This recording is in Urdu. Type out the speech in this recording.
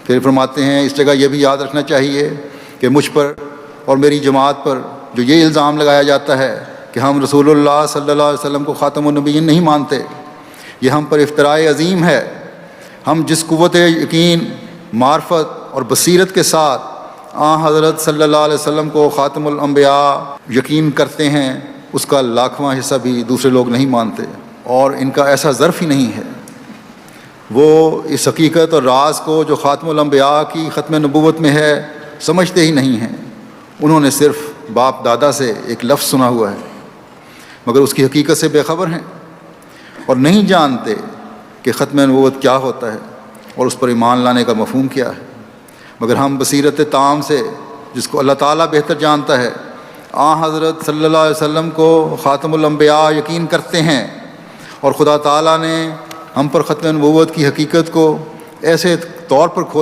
پھر فرماتے ہیں اس جگہ یہ بھی یاد رکھنا چاہیے کہ مجھ پر اور میری جماعت پر جو یہ الزام لگایا جاتا ہے کہ ہم رسول اللہ صلی اللہ علیہ وسلم کو خاتم النبیین نہیں مانتے، یہ ہم پر افتراء عظیم ہے۔ ہم جس قوت یقین، معرفت اور بصیرت کے ساتھ حضرت صلی اللہ علیہ وسلم کو خاتم الانبیاء یقین کرتے ہیں، اس کا لاکھواں حصہ بھی دوسرے لوگ نہیں مانتے، اور ان کا ایسا ظرف ہی نہیں ہے۔ وہ اس حقیقت اور راز کو جو خاتم الانبیاء کی ختم نبوت میں ہے سمجھتے ہی نہیں ہیں۔ انہوں نے صرف باپ دادا سے ایک لفظ سنا ہوا ہے، مگر اس کی حقیقت سے بے خبر ہیں، اور نہیں جانتے کہ ختم نبوت کیا ہوتا ہے اور اس پر ایمان لانے کا مفہوم کیا ہے۔ مگر ہم بصیرت تام سے، جس کو اللہ تعالیٰ بہتر جانتا ہے، حضرت صلی اللہ علیہ وسلم کو خاتم الانبیاء یقین کرتے ہیں، اور خدا تعالیٰ نے ہم پر ختم نبوت کی حقیقت کو ایسے طور پر کھول